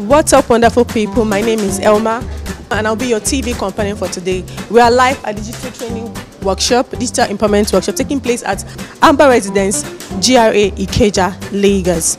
What's up, wonderful people? My name is Elma, and I'll be your TV companion for today. We are live at Digital Training Workshop, Digital Empowerment Workshop, taking place at Amber Residence, GRA, Ikeja, Lagos.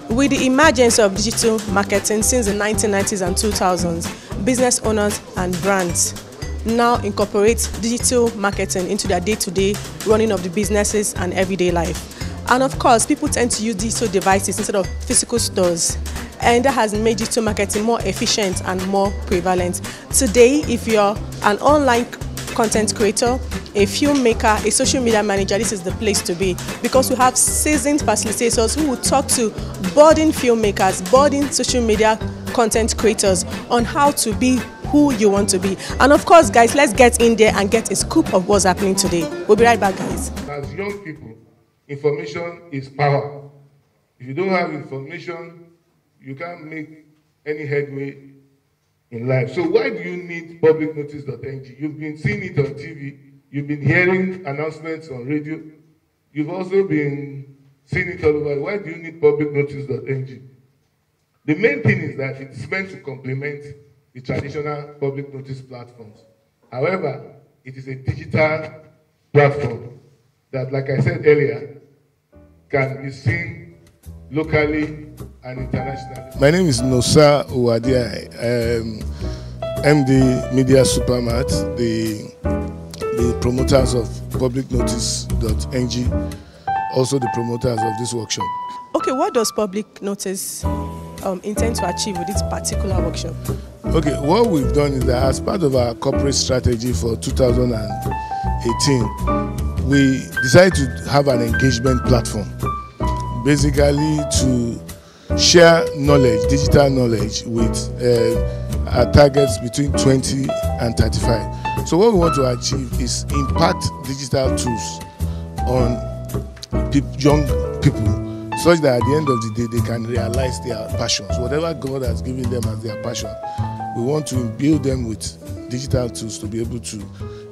With the emergence of digital marketing since the 1990s and 2000s, business owners and brands now incorporate digital marketing into their day-to-day running of the businesses and everyday life. And of course, people tend to use digital devices instead of physical stores. And that has made digital marketing more efficient and more prevalent. Today, if you're an online content creator, a filmmaker, a social media manager, this is the place to be, because we have seasoned facilitators who will talk to budding filmmakers, budding social media content creators on how to be who you want to be. And of course, guys, let's get in there and get a scoop of what's happening today. We'll be right back, guys. As young people, information is power. If you don't have information, you can't make any headway in life. So why do you need publicnotice.ng? You've been seeing it on TV. You've been hearing announcements on radio. You've also been seeing it all over. Why do you need publicnotice.ng? The main thing is that it's meant to complement the traditional public notice platforms. However, it is a digital platform that, like I said earlier, can be seen locally and internationally. My name is Nosa Uwadia, MD Media Supermart, the promoters of publicnotice.ng, also the promoters of this workshop. Okay, what does public notice intend to achieve with this particular workshop? Okay, what we've done is that as part of our corporate strategy for 2018, we decided to have an engagement platform, basically to share knowledge, digital knowledge, with our targets between 20 and 35. So what we want to achieve is impact digital tools on young people, such that at the end of the day they can realize their passions. Whatever God has given them as their passion, we want to build them with digital tools to be able to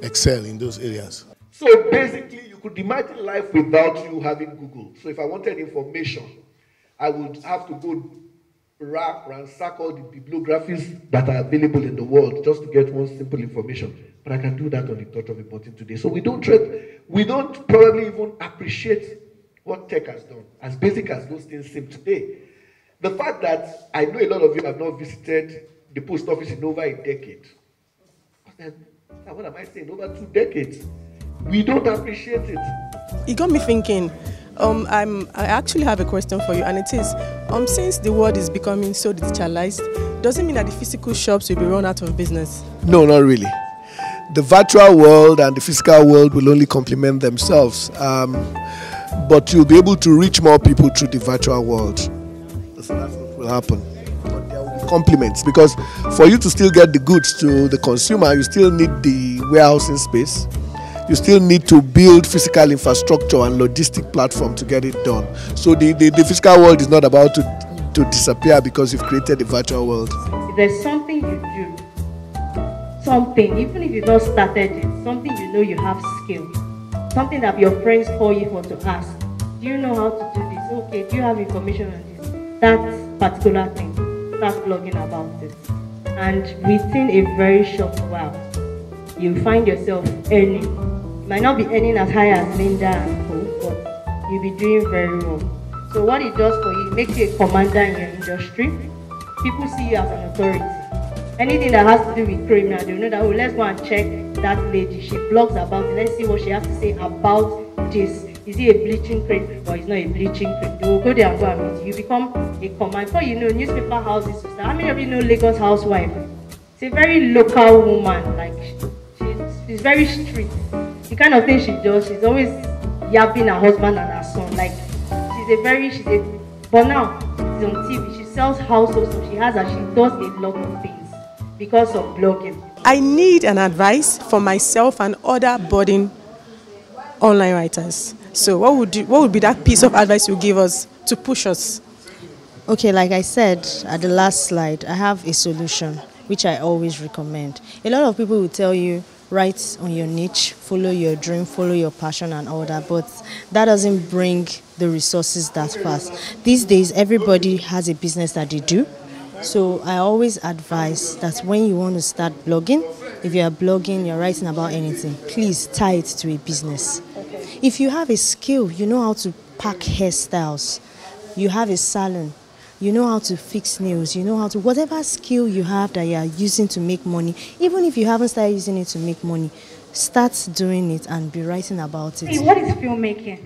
excel in those areas. So basically, you could imagine life without you having Google. So if I wanted information, I would have to go ransack all the bibliographies that are available in the world just to get one simple information. But I can do that on the touch of a button today. So we don't probably even appreciate what tech has done, as basic as those things seem today. The fact that I know a lot of you have not visited the post office in over a decade. What am I saying? Over 2 decades. We don't appreciate it. It got me thinking. I actually have a question for you, and it is, since the world is becoming so digitalized, does it mean that the physical shops will be run out of business? No, not really. The virtual world and the physical world will only complement themselves. But you'll be able to reach more people through the virtual world. So that's what will happen. But there will be complements, because for you to still get the goods to the consumer, you still need the warehousing space. You still need to build physical infrastructure and logistic platform to get it done. So the physical world is not about to disappear because you've created the virtual world. If there's something you do, something, even if you've not started it, something you know you have skill, something that your friends call you for to ask, do you know how to do this? Okay, do you have information on this? That particular thing, start blogging about it. And within a very short while, you'll find yourself earning. You might not be earning as high as Linda and co, but you'll be doing very well. So what it does for you, it makes you a commander in your industry. People see you as an authority. Anything that has to do with criminal, they'll know that, oh, let's go and check that lady. She blogs about it. Let's see what she has to say about this. Is it a bleaching cream or is not a bleaching cream? They will go there and go and meet you. You become a command. Before you know, newspaper houses will start. How many of you know Lagos housewife? She's a very local woman. Like, she's very street. The kind of thing she does, she's always yapping her husband and her son. Like, but now she's on TV. She sells households, so she does a lot of things because of blogging. I need an advice for myself and other budding online writers. So what would be that piece of advice you give us to push us? Okay, like I said at the last slide, I have a solution which I always recommend. A lot of people will tell you, write on your niche, follow your dream, follow your passion and all that, but that doesn't bring the resources that fast. These days, everybody has a business that they do. So I always advise that when you want to start blogging, if you are blogging, you're writing about anything, please tie it to a business. If you have a skill, you know how to pack hairstyles, you have a salon, you know how to fix nails, you know how to, whatever skill you have that you are using to make money, even if you haven't started using it to make money, start doing it and be writing about it. What is filmmaking?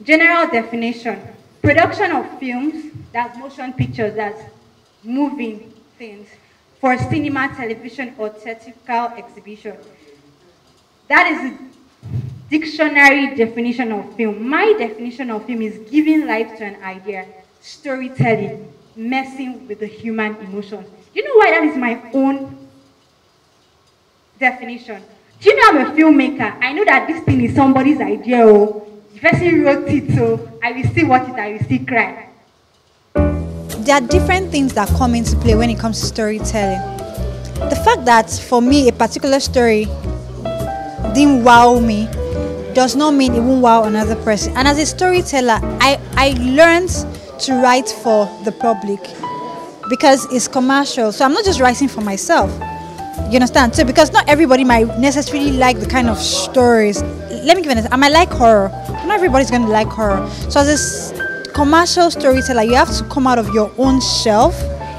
General definition: production of films, that's motion pictures, that's moving things, for cinema, television, or theatrical exhibition. That is the dictionary definition of film. My definition of film is giving life to an idea, storytelling, messing with the human emotions. You know why that is my own definition? Do you know I'm a filmmaker? I know that this thing is somebody's idea. Oh, the person wrote it, so I will still watch it, I will still cry. There are different things that come into play when it comes to storytelling. The fact that for me a particular story didn't wow me does not mean it won't wow another person. And as a storyteller, I learned to write for the public because it's commercial. So I'm not just writing for myself. You understand? So because not everybody might necessarily like the kind of stories. Let me give an example. I might like horror. Not everybody's going to like horror. So as a commercial storyteller, you have to come out of your own shelf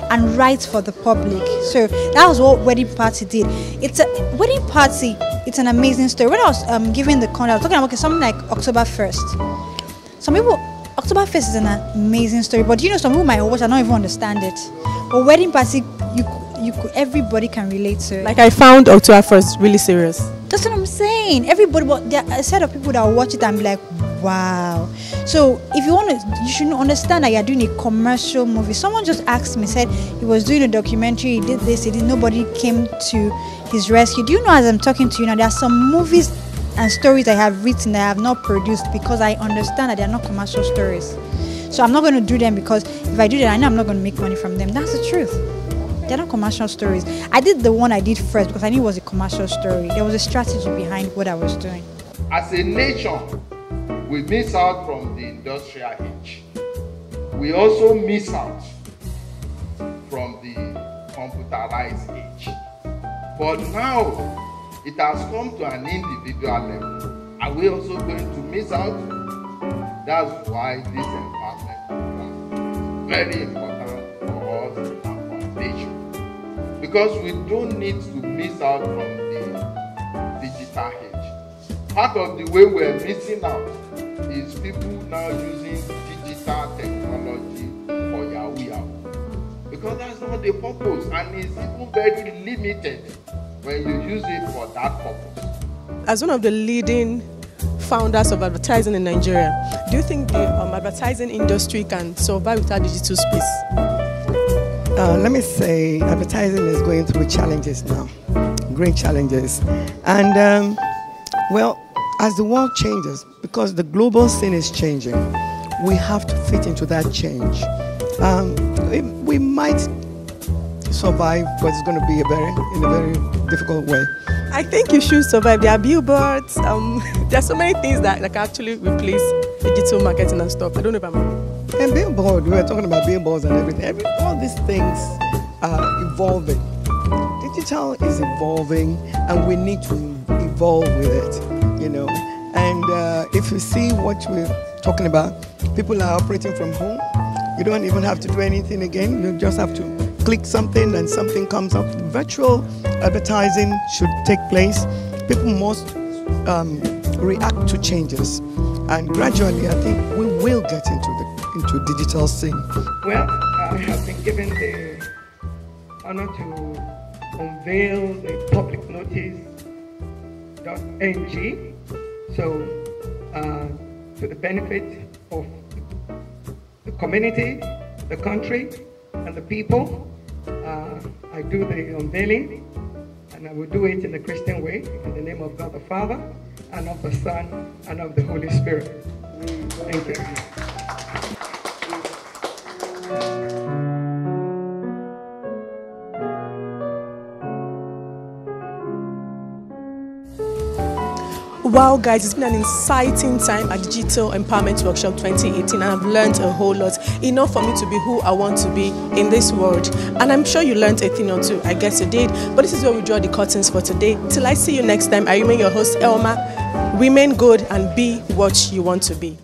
and write for the public. So that was what Wedding Party did. It's a Wedding Party. It's an amazing story. When I was giving the content, I was talking about something like October 1st. Some people, October 1st is an amazing story, but you know, some people might watch and not even understand it. But Wedding Party, everybody can relate to it. Like I found October 1st really serious. That's what I'm saying. Everybody, but there are a set of people that will watch it and be like, wow. So if you want to, you should understand that you're doing a commercial movie. Someone just asked me, said he was doing a documentary, he did this, he did, nobody came to his rescue. Do you know, as I'm talking to you now, there are some movies and stories I have written that I have not produced because I understand that they are not commercial stories. So I'm not going to do them because if I do that, I know I'm not going to make money from them. That's the truth. They're not commercial stories. I did the one I did first because I knew it was a commercial story. There was a strategy behind what I was doing. As a nation, we miss out from the industrial age. We also miss out from the computerized age. But now, it has come to an individual level. Are we also going to miss out? That's why this empowerment program is very important for us and for our nation. Because we don't need to miss out from the digital age. Part of the way we're missing out is people now using digital technology for Yahoo Yahoo. Because that's not the purpose, and it's even very limited when you use it for that purpose. As one of the leading founders of advertising in Nigeria, do you think the advertising industry can survive without digital space? Let me say, advertising is going through challenges now, great challenges. And well, as the world changes, because the global scene is changing, we have to fit into that change. We might survive, but it's going to be in a very difficult way. I think you should survive. There are billboards. There are so many things that can actually replace digital marketing and stuff. I don't know if I'm wrong. And billboard, we were talking about billboards and everything. All these things are evolving. Digital is evolving, and we need to evolve with it, you know. And if you see what we're talking about, people are operating from home. You don't even have to do anything again. You just have to click something and something comes up. Virtual advertising should take place. People must react to changes. And gradually, I think we will get into digital scene. Well, I have been given the honor to unveil the public notice .ng. So, to the benefit of the community, the country, and the people, I do the unveiling, and I will do it in the Christian way, in the name of God the Father, and of the Son, and of the Holy Spirit. Thank you. Wow guys, it's been an exciting time at Digital Empowerment Workshop 2018 and I've learned a whole lot, enough for me to be who I want to be in this world. And I'm sure you learned a thing or two, I guess you did. But this is where we draw the curtains for today. Till I see you next time, I remain your host Elma. Remain good and be what you want to be.